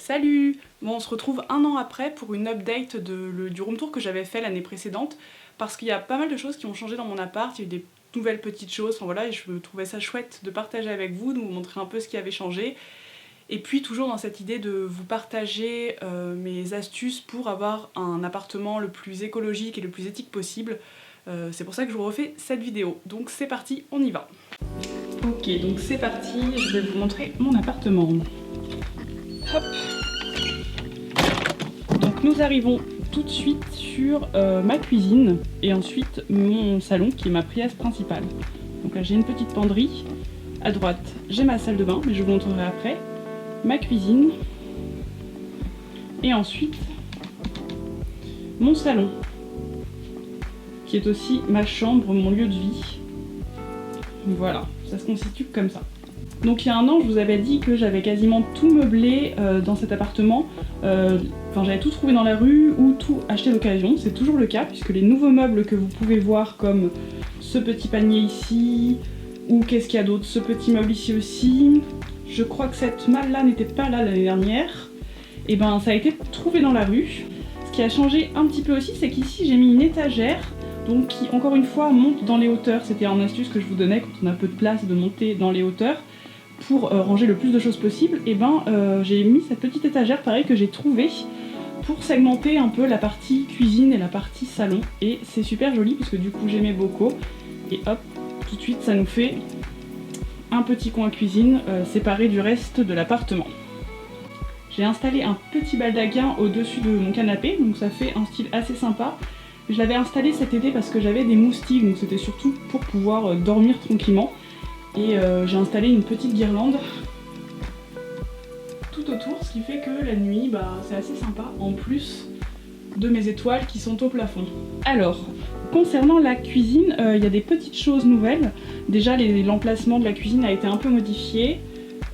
Salut! Bon, on se retrouve un an après pour une update du room tour que j'avais fait l'année précédente parce qu'il y a pas mal de choses qui ont changé dans mon appart, il y a eu des nouvelles petites choses, enfin voilà, et je trouvais ça chouette de partager avec vous, de vous montrer un peu ce qui avait changé. Et puis toujours dans cette idée de vous partager mes astuces pour avoir un appartement le plus écologique et le plus éthique possible. C'est pour ça que je vous refais cette vidéo. Donc c'est parti, on y va. Ok, donc c'est parti, je vais vous montrer mon appartement. Hop. Donc nous arrivons tout de suite sur ma cuisine et ensuite mon salon qui est ma pièce principale. Donc là j'ai une petite penderie. À droite j'ai ma salle de bain, mais je vous montrerai après. Ma cuisine. Et ensuite mon salon qui est aussi ma chambre, mon lieu de vie. Voilà, ça se constitue comme ça. Donc il y a un an, je vous avais dit que j'avais quasiment tout meublé dans cet appartement. Enfin, j'avais tout trouvé dans la rue ou tout acheté d'occasion. C'est toujours le cas puisque les nouveaux meubles que vous pouvez voir, comme ce petit panier ici, ou qu'est-ce qu'il y a d'autre, ce petit meuble ici aussi. Je crois que cette malle-là n'était pas là l'année dernière. Et ben ça a été trouvé dans la rue. Ce qui a changé un petit peu aussi, c'est qu'ici j'ai mis une étagère. Donc qui, encore une fois, monte dans les hauteurs. C'était une astuce que je vous donnais quand on a peu de place de monter dans les hauteurs pour ranger le plus de choses possible. Et ben j'ai mis cette petite étagère pareil que j'ai trouvée pour segmenter un peu la partie cuisine et la partie salon. Et c'est super joli puisque du coup j'ai mes bocaux et hop, tout de suite ça nous fait un petit coin cuisine séparé du reste de l'appartement. J'ai installé un petit baldaquin au-dessus de mon canapé, donc ça fait un style assez sympa. Je l'avais installé cet été parce que j'avais des moustiques, donc c'était surtout pour pouvoir dormir tranquillement. Et j'ai installé une petite guirlande tout autour, ce qui fait que la nuit, c'est assez sympa, en plus de mes étoiles qui sont au plafond. Alors, concernant la cuisine, il y a des petites choses nouvelles. Déjà, l'emplacement de la cuisine a été un peu modifié,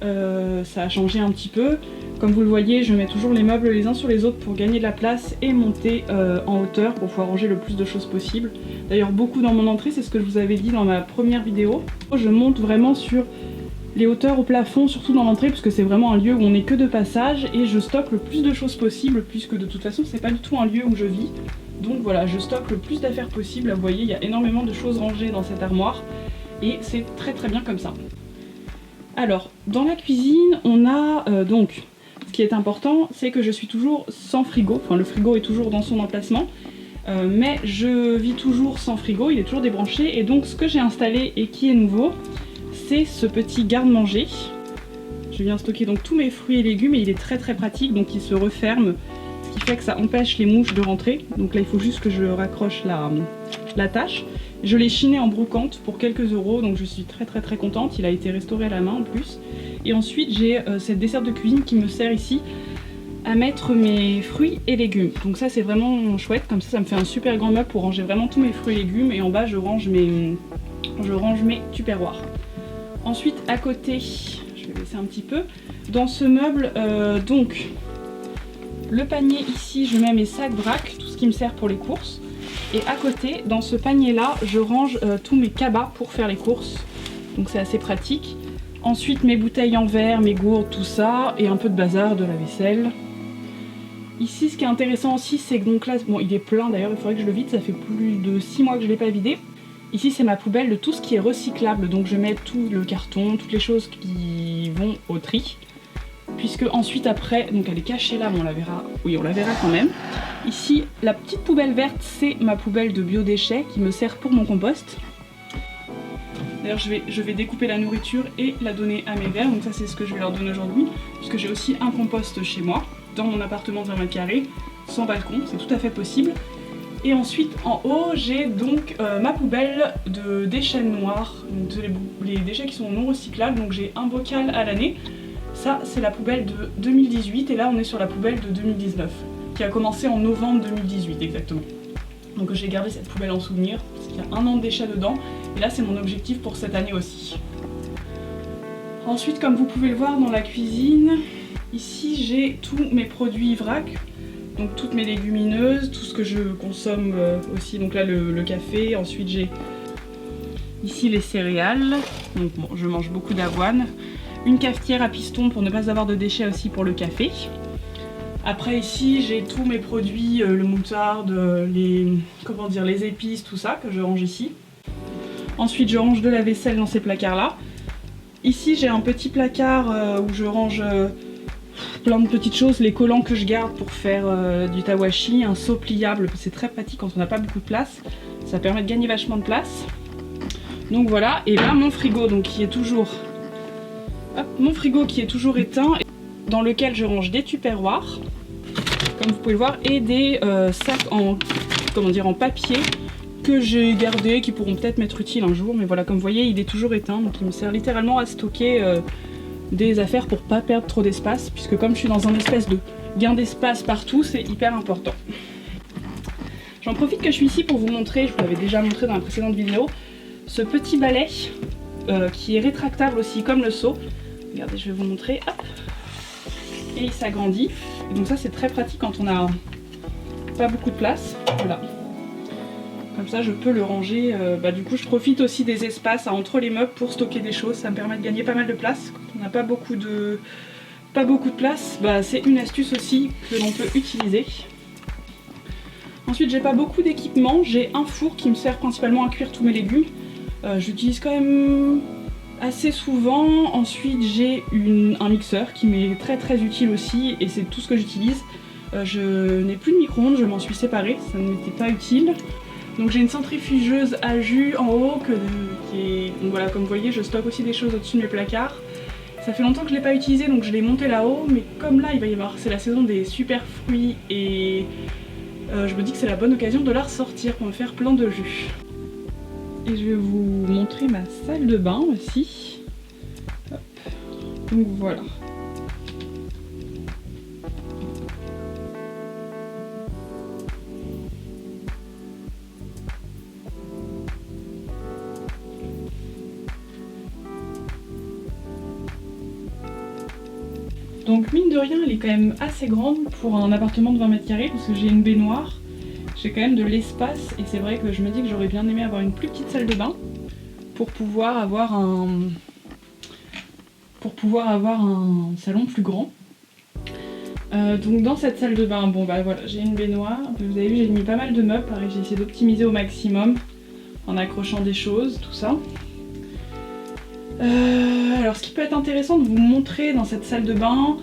ça a changé un petit peu. Comme vous le voyez, je mets toujours les meubles les uns sur les autres pour gagner de la place et monter en hauteur pour pouvoir ranger le plus de choses possible. D'ailleurs, beaucoup dans mon entrée, c'est ce que je vous avais dit dans ma première vidéo. Je monte vraiment sur les hauteurs au plafond, surtout dans l'entrée, puisque c'est vraiment un lieu où on n'est que de passage et je stocke le plus de choses possible, puisque de toute façon, c'est pas du tout un lieu où je vis. Donc voilà, je stocke le plus d'affaires possible. Vous voyez, il y a énormément de choses rangées dans cette armoire et c'est très très bien comme ça. Alors, dans la cuisine, on a donc... Ce qui est important, c'est que je suis toujours sans frigo, enfin le frigo est toujours dans son emplacement, mais je vis toujours sans frigo, il est toujours débranché, et donc ce que j'ai installé et qui est nouveau, c'est ce petit garde-manger. Je viens stocker donc tous mes fruits et légumes et il est très très pratique, donc il se referme, ce qui fait que ça empêche les mouches de rentrer. Donc là il faut juste que je raccroche la tâche. Je l'ai chiné en brocante pour quelques euros, donc je suis très très très contente, il a été restauré à la main en plus. Et ensuite j'ai cette desserte de cuisine qui me sert ici à mettre mes fruits et légumes. Donc ça c'est vraiment chouette, comme ça me fait un super grand meuble pour ranger vraiment tous mes fruits et légumes. Et en bas je range mes tupperwares. Ensuite à côté, je vais baisser un petit peu, dans ce meuble donc le panier ici je mets mes sacs vrac, tout ce qui me sert pour les courses. Et à côté, dans ce panier là, je range tous mes cabas pour faire les courses. Donc c'est assez pratique. Ensuite mes bouteilles en verre, mes gourdes, tout ça, et un peu de bazar, de la vaisselle. Ici ce qui est intéressant aussi, c'est que donc là, bon il est plein d'ailleurs, il faudrait que je le vide, ça fait plus de 6 mois que je ne l'ai pas vidé. Ici c'est ma poubelle de tout ce qui est recyclable, donc je mets tout le carton, toutes les choses qui vont au tri. Puisque ensuite après, donc elle est cachée là, mais on la verra, oui on la verra quand même. Ici la petite poubelle verte, c'est ma poubelle de biodéchets qui me sert pour mon compost. D'ailleurs je vais découper la nourriture et la donner à mes vers, donc ça c'est ce que je vais leur donner aujourd'hui, puisque j'ai aussi un compost chez moi, dans mon appartement de 20 mètres carrés, sans balcon, c'est tout à fait possible. Et ensuite en haut j'ai donc ma poubelle de déchets noirs, donc les déchets qui sont non recyclables, donc j'ai un bocal à l'année. Ça c'est la poubelle de 2018 et là on est sur la poubelle de 2019, qui a commencé en novembre 2018 exactement. Donc j'ai gardé cette poubelle en souvenir, parce qu'il y a un an de déchets dedans, et là c'est mon objectif pour cette année aussi. Ensuite, comme vous pouvez le voir dans la cuisine, ici j'ai tous mes produits vrac, donc toutes mes légumineuses, tout ce que je consomme aussi, donc là le café, ensuite j'ai ici les céréales, donc bon, je mange beaucoup d'avoine, une cafetière à piston pour ne pas avoir de déchets aussi pour le café. Après ici j'ai tous mes produits, le moutarde, les épices, tout ça que je range ici. Ensuite je range de la vaisselle dans ces placards là. Ici j'ai un petit placard où je range plein de petites choses, les collants que je garde pour faire du tawashi, un seau pliable, c'est très pratique quand on n'a pas beaucoup de place, ça permet de gagner vachement de place. Donc voilà, et là mon frigo donc, qui est toujours éteint, dans lequel je range des tupperwares, comme vous pouvez le voir, et des sacs en papier que j'ai gardés, qui pourront peut-être m'être utiles un jour, mais voilà, comme vous voyez il est toujours éteint, donc il me sert littéralement à stocker des affaires pour pas perdre trop d'espace, puisque comme je suis dans un espèce de gain d'espace partout, c'est hyper important. J'en profite que je suis ici pour vous montrer, je vous l'avais déjà montré dans la précédente vidéo, ce petit balai qui est rétractable aussi comme le seau. Regardez, je vais vous montrer, hop, et il s'agrandit. Donc ça c'est très pratique quand on a pas beaucoup de place, voilà. Comme ça je peux le ranger, du coup je profite aussi des espaces entre les meubles pour stocker des choses, ça me permet de gagner pas mal de place. Quand on n'a pas beaucoup de place, c'est une astuce aussi que l'on peut utiliser. Ensuite j'ai pas beaucoup d'équipement, j'ai un four qui me sert principalement à cuire tous mes légumes. J'utilise quand même assez souvent. Ensuite j'ai un mixeur qui m'est très utile aussi et c'est tout ce que j'utilise. Je n'ai plus de micro-ondes, je m'en suis séparée, ça ne m'était pas utile. Donc j'ai une centrifugeuse à jus en haut donc voilà, comme vous voyez je stocke aussi des choses au-dessus de mes placards. Ça fait longtemps que je ne l'ai pas utilisé donc je l'ai monté là-haut, mais comme là il va y avoir, c'est la saison des super fruits et je me dis que c'est la bonne occasion de la ressortir pour me faire plein de jus. Et je vais vous montrer ma salle de bain aussi. Hop. Donc voilà. Donc mine de rien elle est quand même assez grande pour un appartement de 20 mètres carrés parce que j'ai une baignoire, j'ai quand même de l'espace et c'est vrai que je me dis que j'aurais bien aimé avoir une plus petite salle de bain pour pouvoir avoir un salon plus grand. Donc dans cette salle de bain, voilà, j'ai une baignoire, vous avez vu j'ai mis pas mal de meubles, pareil j'ai essayé d'optimiser au maximum en accrochant des choses, tout ça. Alors ce qui peut être intéressant de vous montrer dans cette salle de bain,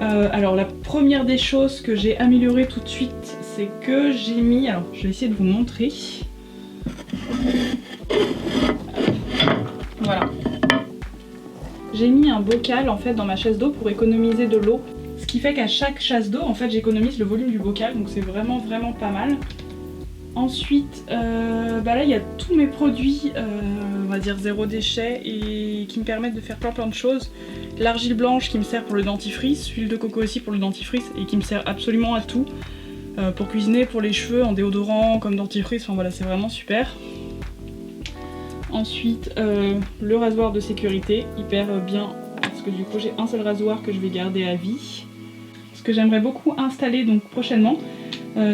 alors la première des choses que j'ai améliorée tout de suite, c'est que j'ai mis, alors je vais essayer de vous montrer, voilà, j'ai mis un bocal en fait dans ma chasse d'eau pour économiser de l'eau, ce qui fait qu'à chaque chasse d'eau en fait j'économise le volume du bocal, donc c'est vraiment pas mal. Ensuite, là il y a tous mes produits, on va dire zéro déchet et qui me permettent de faire plein de choses. L'argile blanche qui me sert pour le dentifrice, l'huile de coco aussi pour le dentifrice et qui me sert absolument à tout. Pour cuisiner, pour les cheveux, en déodorant, comme dentifrice, enfin voilà c'est vraiment super. Ensuite, le rasoir de sécurité, hyper bien parce que du coup j'ai un seul rasoir que je vais garder à vie. Ce que j'aimerais beaucoup installer donc prochainement,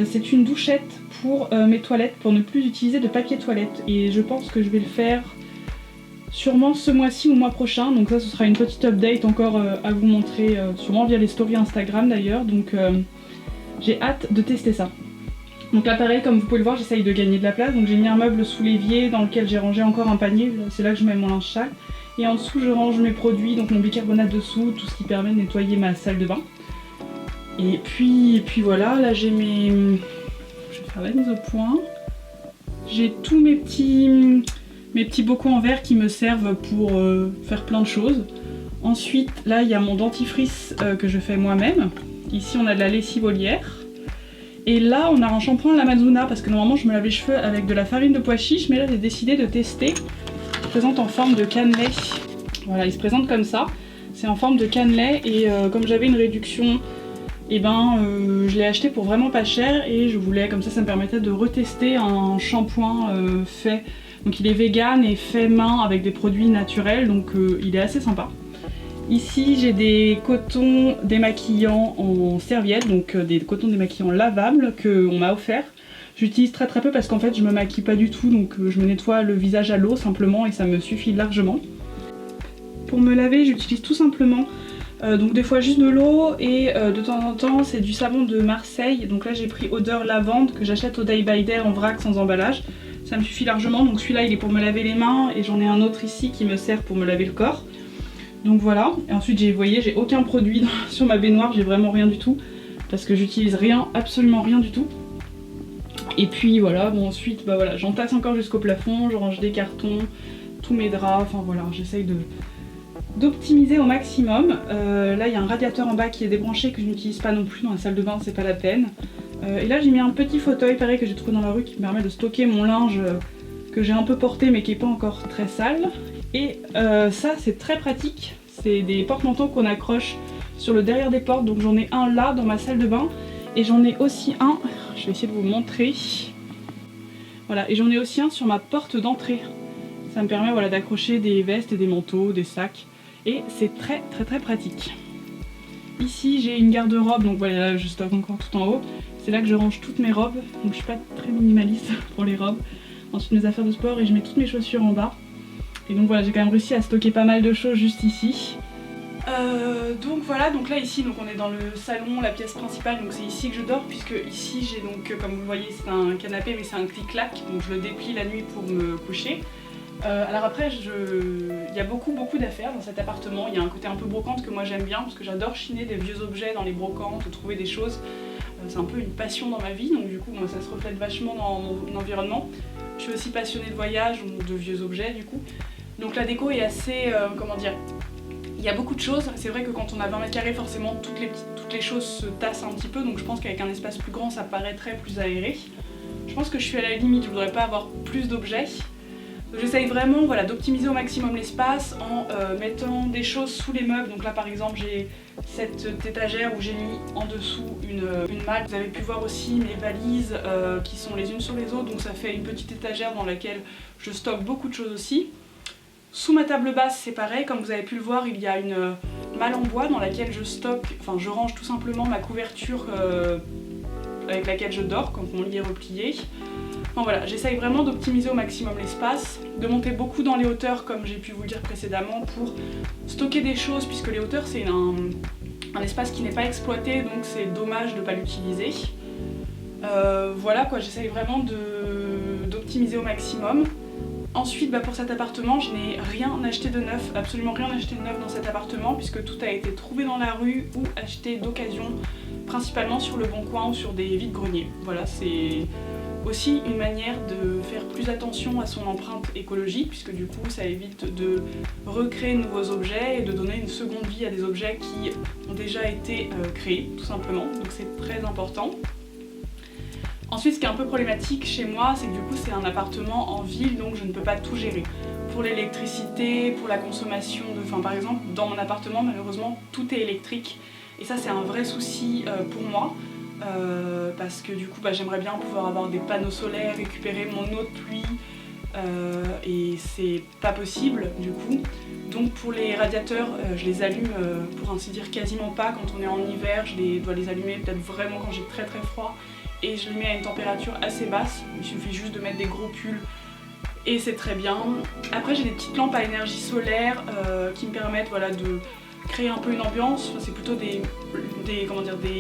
c'est une douchette pour mes toilettes, pour ne plus utiliser de papier toilette et je pense que je vais le faire sûrement ce mois-ci ou le mois prochain, donc ça ce sera une petite update encore à vous montrer, sûrement via les stories Instagram d'ailleurs, donc j'ai hâte de tester ça. Donc là pareil, comme vous pouvez le voir, j'essaye de gagner de la place, donc j'ai mis un meuble sous l'évier dans lequel j'ai rangé encore un panier, c'est là que je mets mon linge sale, et en dessous je range mes produits, donc mon bicarbonate de soude, tout ce qui permet de nettoyer ma salle de bain. Et puis voilà, là j'ai mes... je vais faire la mise au point. J'ai tous mes petits bocaux en verre qui me servent pour faire plein de choses. Ensuite, là il y a mon dentifrice que je fais moi-même. Ici on a de la lessive olière. Et là on a un shampoing l'Amazona parce que normalement je me lave les cheveux avec de la farine de pois chiche, mais là j'ai décidé de tester. Il se présente en forme de cannelé. Voilà, il se présente comme ça. C'est en forme de cannelé et comme j'avais une réduction, je l'ai acheté pour vraiment pas cher et je voulais, comme ça me permettait de retester un shampoing fait. Donc il est vegan et fait main avec des produits naturels, donc il est assez sympa. Ici j'ai des cotons démaquillants en serviette, donc des cotons démaquillants lavables qu'on m'a offert. J'utilise très peu parce qu'en fait je me maquille pas du tout, donc je me nettoie le visage à l'eau simplement et ça me suffit largement. Pour me laver j'utilise tout simplement Donc des fois juste de l'eau et de temps en temps c'est du savon de Marseille. Donc là j'ai pris odeur lavande que j'achète au Day by Day en vrac sans emballage. Ça me suffit largement, donc celui-là il est pour me laver les mains et j'en ai un autre ici qui me sert pour me laver le corps. Donc voilà, et ensuite vous voyez j'ai aucun produit sur ma baignoire, j'ai vraiment rien du tout. Parce que j'utilise rien, absolument rien du tout. Et puis voilà, bon ensuite bah voilà, j'entasse encore jusqu'au plafond, je range des cartons, tous mes draps, enfin voilà, j'essaye d'optimiser au maximum. Là il y a un radiateur en bas qui est débranché que je n'utilise pas non plus dans la salle de bain, c'est pas la peine. Et là j'ai mis un petit fauteuil pareil que j'ai trouvé dans la rue qui me permet de stocker mon linge que j'ai un peu porté mais qui est pas encore très sale. Et ça c'est très pratique, c'est des porte-manteaux qu'on accroche sur le derrière des portes, donc j'en ai un là dans ma salle de bain et j'en ai aussi un, je vais essayer de vous montrer, voilà, et j'en ai aussi un sur ma porte d'entrée. Ça me permet voilà, d'accrocher des vestes et des manteaux, des sacs, et c'est très pratique. Ici j'ai une garde-robe, donc voilà, là je stocke encore tout en haut, c'est là que je range toutes mes robes, donc je suis pas très minimaliste pour les robes. Ensuite mes affaires de sport et je mets toutes mes chaussures en bas. Et donc voilà, j'ai quand même réussi à stocker pas mal de choses juste ici. Donc voilà, donc là ici donc on est dans le salon, la pièce principale, donc c'est ici que je dors puisque ici j'ai donc comme vous le voyez c'est un canapé mais c'est un clic-clac, donc je le déplie la nuit pour me coucher. Alors après il y a beaucoup d'affaires dans cet appartement, il y a un côté un peu brocante que moi j'aime bien parce que j'adore chiner des vieux objets dans les brocantes, trouver des choses, c'est un peu une passion dans ma vie, donc du coup moi ça se reflète vachement dans mon environnement. Je suis aussi passionnée de voyage ou de vieux objets du coup, donc la déco est assez, comment dire, il y a beaucoup de choses, c'est vrai que quand on a 20 mètres carrés forcément toutes les choses se tassent un petit peu, donc je pense qu'avec un espace plus grand ça paraîtrait plus aéré. Je pense que je suis à la limite, je voudrais pas avoir plus d'objets. J'essaye vraiment voilà, d'optimiser au maximum l'espace en mettant des choses sous les meubles. Donc là par exemple j'ai cette étagère où j'ai mis en dessous une malle. Vous avez pu voir aussi mes valises qui sont les unes sur les autres, donc ça fait une petite étagère dans laquelle je stocke beaucoup de choses aussi. Sous ma table basse c'est pareil, comme vous avez pu le voir il y a une malle en bois dans laquelle je stocke, enfin je range tout simplement ma couverture avec laquelle je dors quand mon lit est replié. Enfin voilà, j'essaye vraiment d'optimiser au maximum l'espace, de monter beaucoup dans les hauteurs comme j'ai pu vous le dire précédemment pour stocker des choses puisque les hauteurs c'est un espace qui n'est pas exploité donc c'est dommage de ne pas l'utiliser. Voilà quoi, j'essaye vraiment d'optimiser au maximum. Ensuite, pour cet appartement, je n'ai rien acheté de neuf, absolument rien acheté de neuf dans cet appartement puisque tout a été trouvé dans la rue ou acheté d'occasion, principalement sur le Bon Coin ou sur des vides-greniers. Voilà, c'est aussi une manière de faire plus attention à son empreinte écologique puisque du coup ça évite de recréer de nouveaux objets et de donner une seconde vie à des objets qui ont déjà été créés tout simplement, donc c'est très important. Ensuite, ce qui est un peu problématique chez moi, c'est que du coup c'est un appartement en ville, donc je ne peux pas tout gérer. Pour l'électricité, pour la consommation de... Enfin par exemple, dans mon appartement, malheureusement, tout est électrique. Et ça c'est un vrai souci pour moi, parce que du coup j'aimerais bien pouvoir avoir des panneaux solaires, récupérer mon eau de pluie, et c'est pas possible du coup. Donc pour les radiateurs, je les allume pour ainsi dire quasiment pas quand on est en hiver, dois les allumer peut-être vraiment quand j'ai très froid. Et je les mets à une température assez basse, il suffit juste de mettre des gros pulls et c'est très bien. Après j'ai des petites lampes à énergie solaire qui me permettent voilà, de créer un peu une ambiance, c'est plutôt des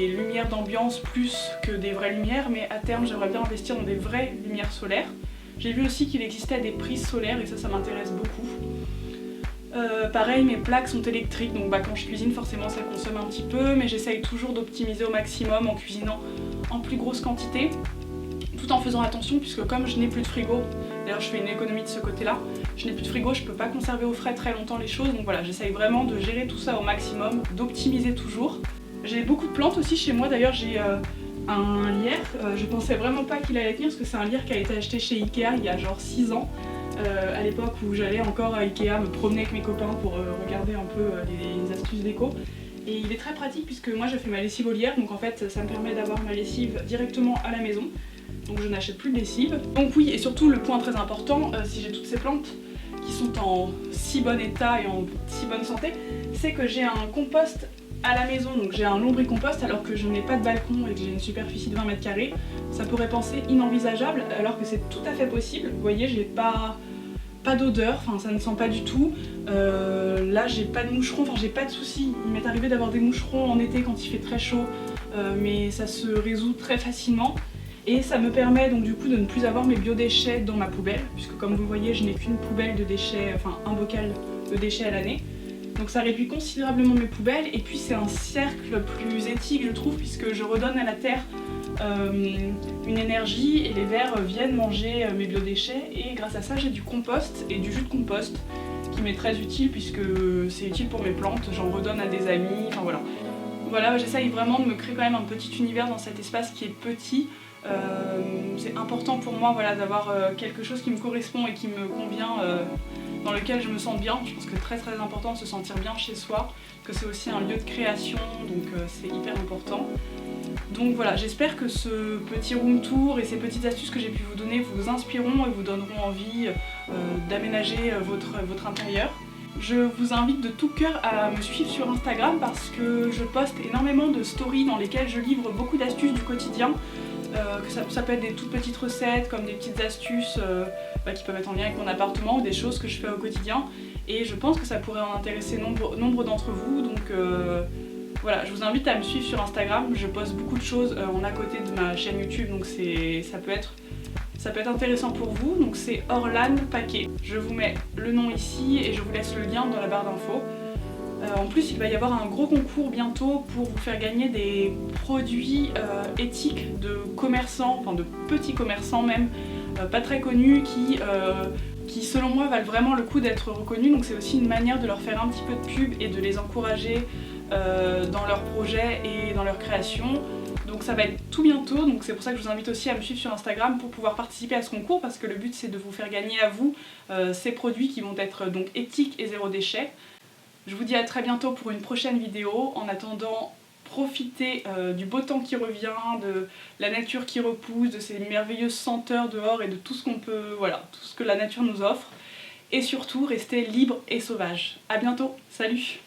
lumières d'ambiance plus que des vraies lumières, mais à terme j'aimerais bien investir dans des vraies lumières solaires. J'ai vu aussi qu'il existait des prises solaires et ça m'intéresse beaucoup. Pareil, mes plaques sont électriques, donc quand je cuisine forcément ça consomme un petit peu, mais j'essaye toujours d'optimiser au maximum en cuisinant en plus grosse quantité, tout en faisant attention puisque comme je n'ai plus de frigo, d'ailleurs je fais une économie de ce côté là, je n'ai plus de frigo, je peux pas conserver au frais très longtemps les choses, donc voilà, j'essaye vraiment de gérer tout ça au maximum, d'optimiser toujours. J'ai beaucoup de plantes aussi chez moi, d'ailleurs j'ai un lierre, je pensais vraiment pas qu'il allait tenir parce que c'est un lierre qui a été acheté chez Ikea il y a genre 6 ans. À l'époque où j'allais encore à Ikea me promener avec mes copains pour regarder un peu les astuces déco. Et il est très pratique puisque moi je fais ma lessive au lierre, donc en fait ça me permet d'avoir ma lessive directement à la maison. Donc je n'achète plus de lessive. Donc oui, et surtout le point très important, si j'ai toutes ces plantes qui sont en si bon état et en si bonne santé, c'est que j'ai un compost à la maison, donc j'ai un lombricompost alors que je n'ai pas de balcon et que j'ai une superficie de 20 mètres carrés. Ça pourrait penser inenvisageable alors que c'est tout à fait possible. Vous voyez, j'ai pas pas d'odeur, enfin ça ne sent pas du tout. Là j'ai pas de moucherons, enfin j'ai pas de soucis. Il m'est arrivé d'avoir des moucherons en été quand il fait très chaud, mais ça se résout très facilement. Et ça me permet donc du coup de ne plus avoir mes biodéchets dans ma poubelle, puisque comme vous le voyez je n'ai qu'une poubelle de déchets, enfin un bocal de déchets à l'année. Donc ça réduit considérablement mes poubelles et puis c'est un cercle plus éthique je trouve, puisque je redonne à la terre une énergie et les vers viennent manger mes biodéchets, et grâce à ça j'ai du compost et du jus de compost qui m'est très utile puisque c'est utile pour mes plantes, j'en redonne à des amis, enfin voilà. Voilà, j'essaye vraiment de me créer quand même un petit univers dans cet espace qui est petit. C'est important pour moi voilà, d'avoir quelque chose qui me correspond et qui me convient, dans lequel je me sens bien. Je pense que c'est très important de se sentir bien chez soi, que c'est aussi un lieu de création, donc c'est hyper important. Donc voilà, j'espère que ce petit room tour et ces petites astuces que j'ai pu vous donner vous inspireront et vous donneront envie d'aménager votre intérieur. Je vous invite de tout cœur à me suivre sur Instagram parce que je poste énormément de stories dans lesquelles je livre beaucoup d'astuces du quotidien. Que ça peut être des toutes petites recettes, comme des petites astuces qui peuvent être en lien avec mon appartement, ou des choses que je fais au quotidien. Et je pense que ça pourrait en intéresser nombre d'entre vous. Donc voilà, je vous invite à me suivre sur Instagram. Je poste beaucoup de choses en à côté de ma chaîne YouTube, donc ça peut être intéressant pour vous. Donc c'est Orlan Paquet. Je vous mets le nom ici et je vous laisse le lien dans la barre d'infos. En plus, il va y avoir un gros concours bientôt pour vous faire gagner des produits éthiques de commerçants, enfin de petits commerçants même, pas très connus, qui selon moi valent vraiment le coup d'être reconnus. Donc c'est aussi une manière de leur faire un petit peu de pub et de les encourager dans leurs projets et dans leur création. Donc ça va être tout bientôt, donc c'est pour ça que je vous invite aussi à me suivre sur Instagram pour pouvoir participer à ce concours, parce que le but c'est de vous faire gagner à vous ces produits qui vont être donc éthiques et zéro déchet. Je vous dis à très bientôt pour une prochaine vidéo. En attendant, profitez du beau temps qui revient, de la nature qui repousse, de ces merveilleuses senteurs dehors et de tout ce qu'on peut, voilà, tout ce que la nature nous offre. Et surtout, restez libre et sauvage. À bientôt, salut!